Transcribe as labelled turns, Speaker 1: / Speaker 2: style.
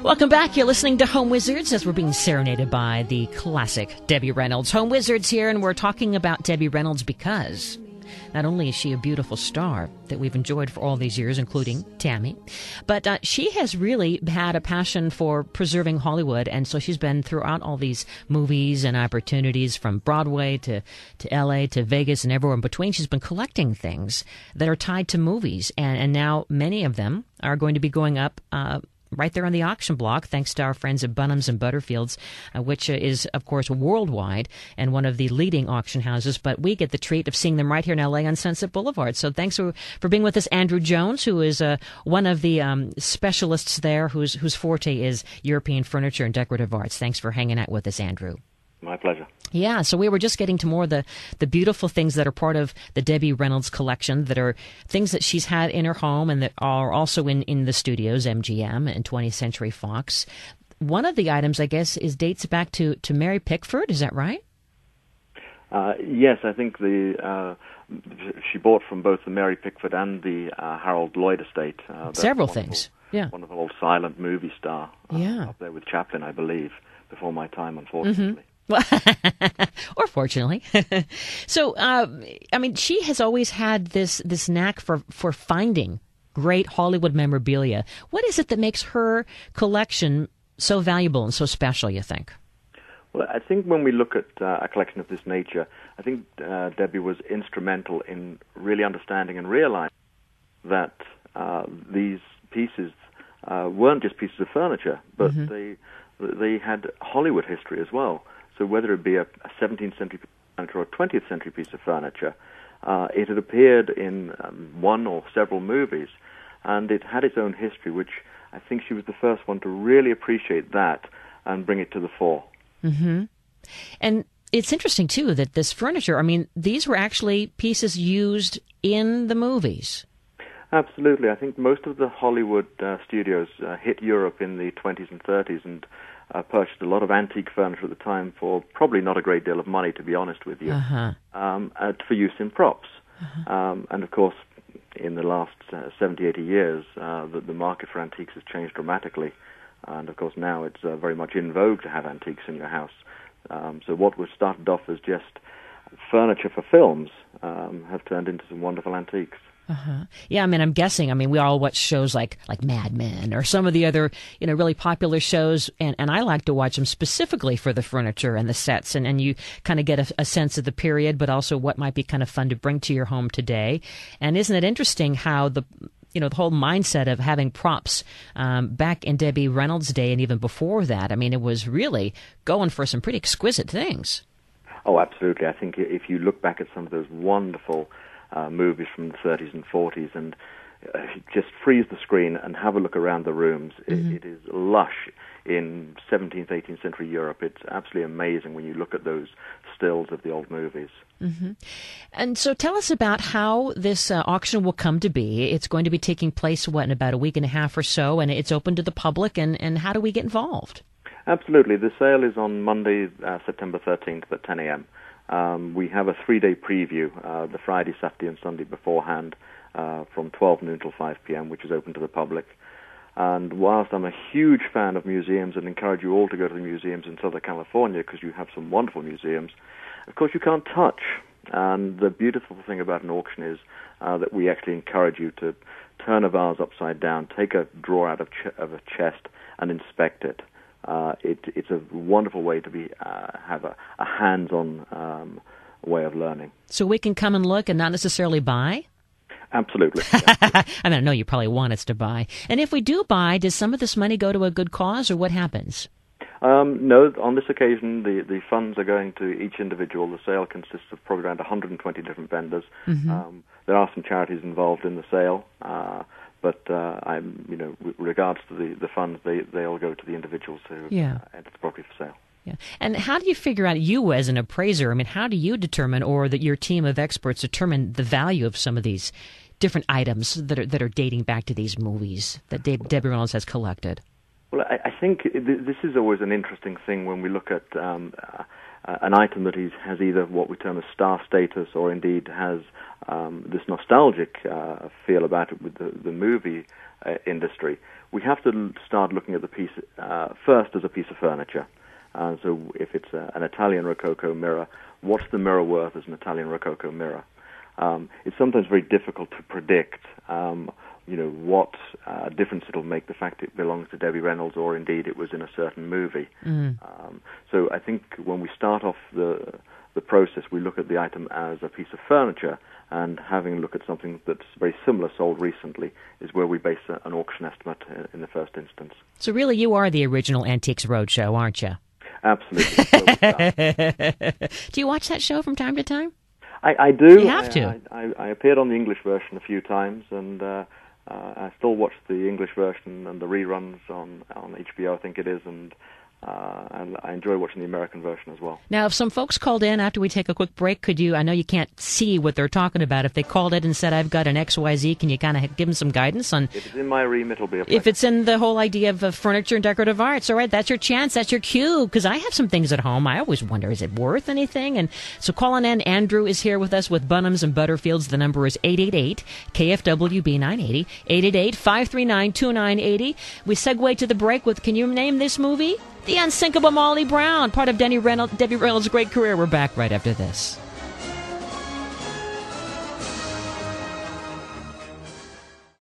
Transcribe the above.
Speaker 1: Welcome back. You're listening to Home Wizards as we're being serenaded by the classic Debbie Reynolds. Home Wizards here, and we're talking about Debbie Reynolds because not only is she a beautiful star that we've enjoyed for all these years, including Tammy, but she has really had a passion for preserving Hollywood, and so she's been throughout all these movies and opportunities from Broadway to L.A. to Vegas and everywhere in between. She's been collecting things that are tied to movies, and now many of them are going to be going up right there on the auction block, thanks to our friends at Bonhams and Butterfields, which is, of course, worldwide and one of the leading auction houses. But we get the treat of seeing them right here in L.A. on Sunset Boulevard. So thanks for being with us, Andrew Jones, who is one of the specialists there whose forte is European furniture and decorative arts. Thanks for hanging out with us, Andrew.
Speaker 2: My pleasure.
Speaker 1: Yeah, so we were just getting to more of the beautiful things that are part of the Debbie Reynolds collection, that are things that she's had in her home and that are also in the studios, MGM and 20th Century Fox. One of the items, I guess, dates back to Mary Pickford. Is that right?
Speaker 2: Yes, I think she bought from both the Mary Pickford and the Harold Lloyd estate.
Speaker 1: Several things. Yeah.
Speaker 2: Wonderful old silent movie star.
Speaker 1: Yeah.
Speaker 2: Up there with Chaplin, I believe, before my time, unfortunately.
Speaker 1: Mm-hmm. Or fortunately. So, I mean, she has always had this knack for finding great Hollywood memorabilia. What is it that makes her collection so valuable and so special, you think?
Speaker 2: Well, I think when we look at a collection of this nature, I think Debbie was instrumental in really understanding and realizing that these pieces weren't just pieces of furniture, but they had Hollywood history as well. So whether it be a 17th century furniture or a 20th century piece of furniture, it had appeared in one or several movies, and it had its own history, which I think she was the first one to really appreciate that and bring it to the fore.
Speaker 1: Mm-hmm. And it's interesting, too, that this furniture, I mean, these were actually pieces used in the movies.
Speaker 2: Absolutely. I think most of the Hollywood studios hit Europe in the 20s and 30s and purchased a lot of antique furniture at the time for probably not a great deal of money, to be honest with you, for use in props. And, of course, in the last 70, 80 years, the market for antiques has changed dramatically. And, of course, now it's very much in vogue to have antiques in your house. So what was started off as just furniture for films have turned into some wonderful antiques.
Speaker 1: Yeah, I mean, I'm guessing. I mean, we all watch shows like Mad Men or some of the other, really popular shows, and I like to watch them specifically for the furniture and the sets, and you kind of get a sense of the period, but also what might be kind of fun to bring to your home today. And isn't it interesting how the whole mindset of having props back in Debbie Reynolds' day and even before that, I mean, it was really going for some pretty exquisite things.
Speaker 2: Oh, absolutely. I think if you look back at some of those wonderful movies from the 30s and 40s and just freeze the screen and have a look around the rooms. It is lush in 17th, 18th century Europe. It's absolutely amazing when you look at those stills of the old movies. And
Speaker 1: so tell us about how this auction will come to be. It's going to be taking place, in about a week and a half or so, and it's open to the public, and how do we get involved?
Speaker 2: Absolutely. The sale is on Monday, September 13th at 10 a.m. We have a 3-day preview, the Friday, Saturday, and Sunday beforehand, from 12 noon till 5 p.m., which is open to the public. And whilst I'm a huge fan of museums and encourage you all to go to the museums in Southern California because you have some wonderful museums, of course you can't touch. And the beautiful thing about an auction is that we actually encourage you to turn a vase upside down, take a drawer out of a chest, and inspect it. It's a wonderful way to have a hands-on way of learning.
Speaker 1: So we can come and look and not necessarily buy?
Speaker 2: Absolutely.
Speaker 1: I mean, I know you probably want us to buy. And if we do buy, does some of this money go to a good cause, or what happens?
Speaker 2: No, on this occasion, the funds are going to each individual. The sale consists of probably around 120 different vendors. There are some charities involved in the sale. But with regards to the funds, they all go to the individuals who enter the property for sale.
Speaker 1: Yeah. And how do you figure out, you as an appraiser, I mean, how do you determine, or that your team of experts determine the value of some of these different items that are dating back to these movies that Debbie Reynolds has collected?
Speaker 2: Well, I think this is always an interesting thing when we look at an item that has either what we term as star status or indeed has this nostalgic feel about it with the movie industry, we have to start looking at the piece first as a piece of furniture. So if it's an Italian Rococo mirror, what's the mirror worth as an Italian Rococo mirror? It's sometimes very difficult to predict, what difference it'll make, the fact it belongs to Debbie Reynolds or indeed it was in a certain movie. So I think when we start off the process, we look at the item as a piece of furniture, and having a look at something that's very similar sold recently is where we base an auction estimate in the first instance.
Speaker 1: So really you are the original Antiques Roadshow, aren't you?
Speaker 2: Absolutely.
Speaker 1: Do you watch that show from time to time?
Speaker 2: I do.
Speaker 1: You have to.
Speaker 2: I appeared on the English version a few times, and I still watch the English version and the reruns on HBO, I think it is, and I enjoy watching the American version as well.
Speaker 1: Now, if some folks called in after we take a quick break, could you, I know you can't see what they're talking about, if they called in and said, I've got an XYZ, can you kind of give them some guidance on...
Speaker 2: If it's in my remit, it'll be a pleasure.
Speaker 1: If it's in the whole idea of furniture and decorative arts, all right, that's your chance, that's your cue, because I have some things at home. I always wonder, is it worth anything? And so calling in, Andrew is here with us with Bonhams and Butterfields. The number is 888-KFWB-980, 888-539-2980. We segue to the break with, can you name this movie? The Unsinkable Molly Brown, part of Debbie Reynolds' great career. We're back right after this.